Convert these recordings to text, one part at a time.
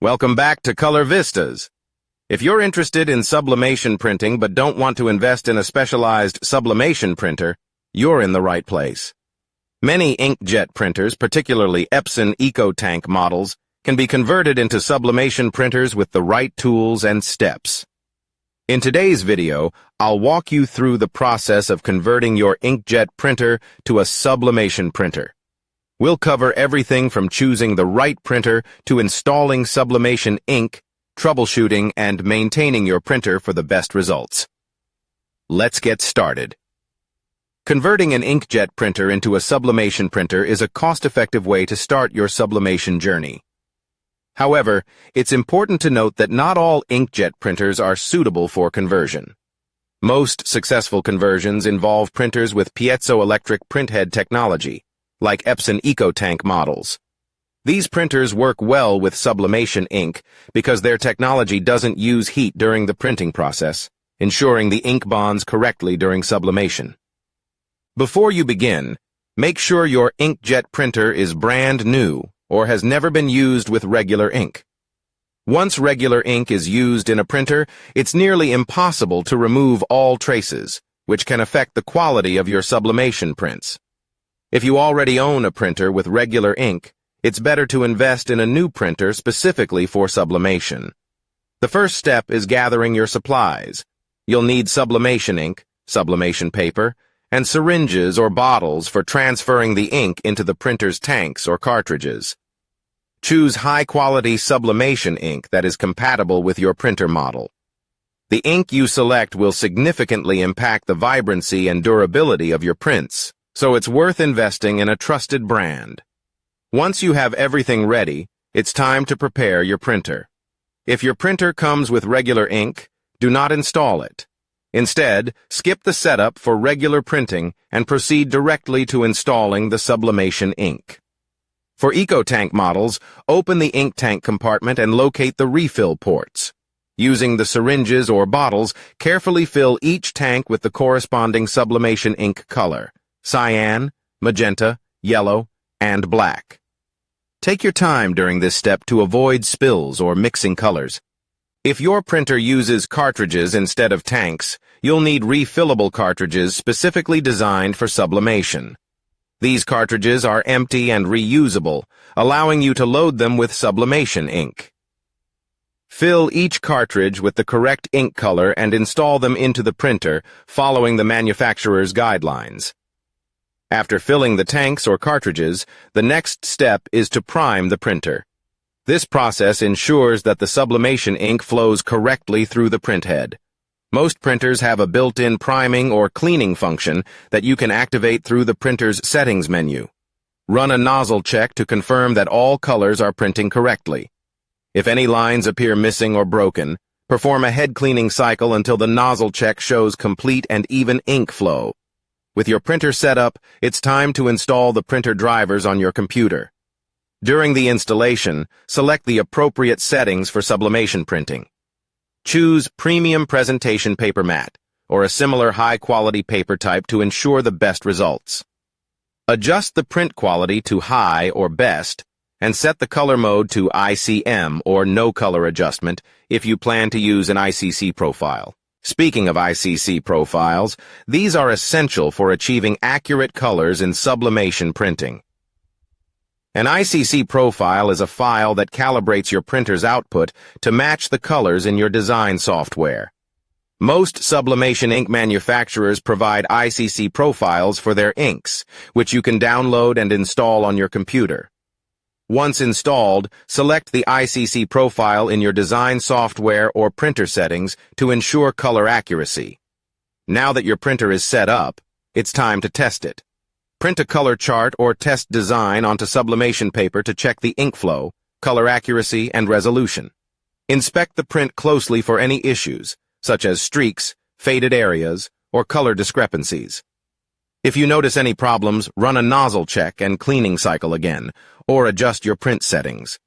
Welcome back to Color Vistas. If you're interested in sublimation printing but don't want to invest in a specialized sublimation printer, you're in the right place. Many inkjet printers, particularly Epson EcoTank models, can be converted into sublimation printers with the right tools and steps. In today's video, I'll walk you through the process of converting your inkjet printer to a sublimation printer. We'll cover everything from choosing the right printer to installing sublimation ink, troubleshooting, and maintaining your printer for the best results. Let's get started. Converting an inkjet printer into a sublimation printer is a cost-effective way to start your sublimation journey. However, it's important to note that not all inkjet printers are suitable for conversion. Most successful conversions involve printers with piezoelectric printhead technology, like Epson EcoTank models. These printers work well with sublimation ink because their technology doesn't use heat during the printing process, ensuring the ink bonds correctly during sublimation. Before you begin, make sure your inkjet printer is brand new or has never been used with regular ink. Once regular ink is used in a printer, it's nearly impossible to remove all traces, which can affect the quality of your sublimation prints. If you already own a printer with regular ink, it's better to invest in a new printer specifically for sublimation. The first step is gathering your supplies. You'll need sublimation ink, sublimation paper, and syringes or bottles for transferring the ink into the printer's tanks or cartridges. Choose high-quality sublimation ink that is compatible with your printer model. The ink you select will significantly impact the vibrancy and durability of your prints, so it's worth investing in a trusted brand. Once you have everything ready, it's time to prepare your printer. If your printer comes with regular ink, do not install it. Instead, skip the setup for regular printing and proceed directly to installing the sublimation ink. For EcoTank models, open the ink tank compartment and locate the refill ports. Using the syringes or bottles, carefully fill each tank with the corresponding sublimation ink color: cyan, magenta, yellow, and black. Take your time during this step to avoid spills or mixing colors. If your printer uses cartridges instead of tanks, you'll need refillable cartridges specifically designed for sublimation. These cartridges are empty and reusable, allowing you to load them with sublimation ink. Fill each cartridge with the correct ink color and install them into the printer, following the manufacturer's guidelines. After filling the tanks or cartridges, the next step is to prime the printer. This process ensures that the sublimation ink flows correctly through the printhead. Most printers have a built-in priming or cleaning function that you can activate through the printer's settings menu. Run a nozzle check to confirm that all colors are printing correctly. If any lines appear missing or broken, perform a head cleaning cycle until the nozzle check shows complete and even ink flow. With your printer set up, it's time to install the printer drivers on your computer. During the installation, select the appropriate settings for sublimation printing. Choose Premium Presentation Paper Matte, or a similar high-quality paper type to ensure the best results. Adjust the print quality to High or Best, and set the color mode to ICM or No Color Adjustment if you plan to use an ICC profile. Speaking of ICC profiles, these are essential for achieving accurate colors in sublimation printing. An ICC profile is a file that calibrates your printer's output to match the colors in your design software. Most sublimation ink manufacturers provide ICC profiles for their inks, which you can download and install on your computer. Once installed, select the ICC profile in your design software or printer settings to ensure color accuracy. Now that your printer is set up, it's time to test it. Print a color chart or test design onto sublimation paper to check the ink flow, color accuracy, and resolution. Inspect the print closely for any issues, such as streaks, faded areas, or color discrepancies. If you notice any problems, run a nozzle check and cleaning cycle again, or adjust your print settings.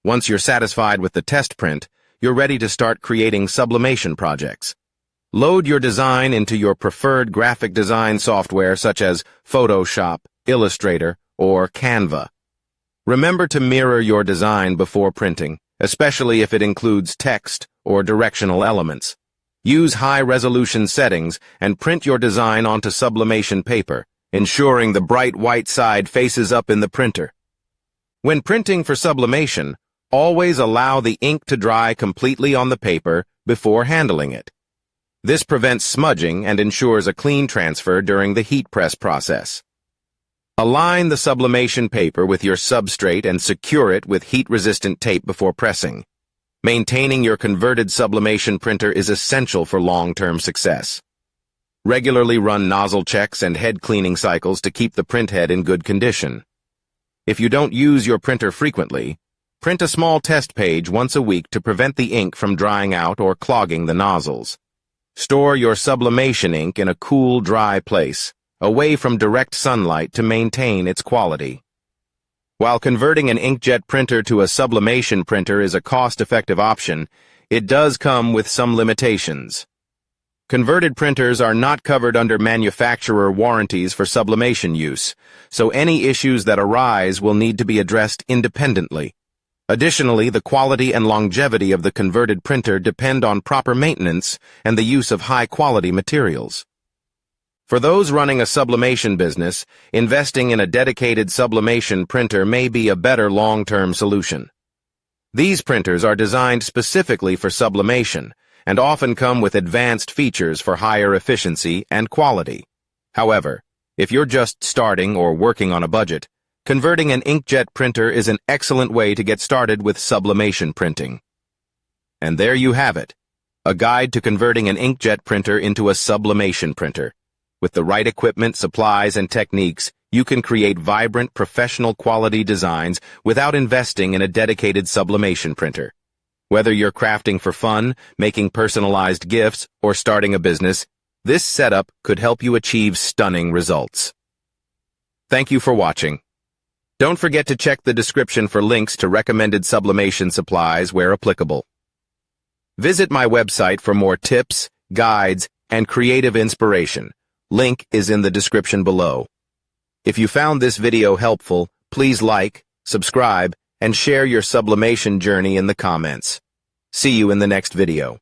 Once you're satisfied with the test print, you're ready to start creating sublimation projects. Load your design into your preferred graphic design software such as Photoshop, Illustrator, or Canva. Remember to mirror your design before printing, especially if it includes text or directional elements. Use high-resolution settings and print your design onto sublimation paper, ensuring the bright white side faces up in the printer. When printing for sublimation, always allow the ink to dry completely on the paper before handling it. This prevents smudging and ensures a clean transfer during the heat press process. Align the sublimation paper with your substrate and secure it with heat-resistant tape before pressing. Maintaining your converted sublimation printer is essential for long-term success. Regularly run nozzle checks and head cleaning cycles to keep the printhead in good condition. If you don't use your printer frequently, print a small test page once a week to prevent the ink from drying out or clogging the nozzles. Store your sublimation ink in a cool, dry place, away from direct sunlight to maintain its quality. While converting an inkjet printer to a sublimation printer is a cost-effective option, it does come with some limitations. Converted printers are not covered under manufacturer warranties for sublimation use, so any issues that arise will need to be addressed independently. Additionally, the quality and longevity of the converted printer depend on proper maintenance and the use of high-quality materials. For those running a sublimation business, investing in a dedicated sublimation printer may be a better long-term solution. These printers are designed specifically for sublimation and often come with advanced features for higher efficiency and quality. However, if you're just starting or working on a budget, converting an inkjet printer is an excellent way to get started with sublimation printing. And there you have it, a guide to converting an inkjet printer into a sublimation printer. With the right equipment, supplies, and techniques, you can create vibrant, professional quality designs without investing in a dedicated sublimation printer. Whether you're crafting for fun, making personalized gifts, or starting a business, this setup could help you achieve stunning results. Thank you for watching. Don't forget to check the description for links to recommended sublimation supplies where applicable. Visit my website for more tips, guides, and creative inspiration. Link is in the description below. If you found this video helpful, please like, subscribe, and share your sublimation journey in the comments. See you in the next video.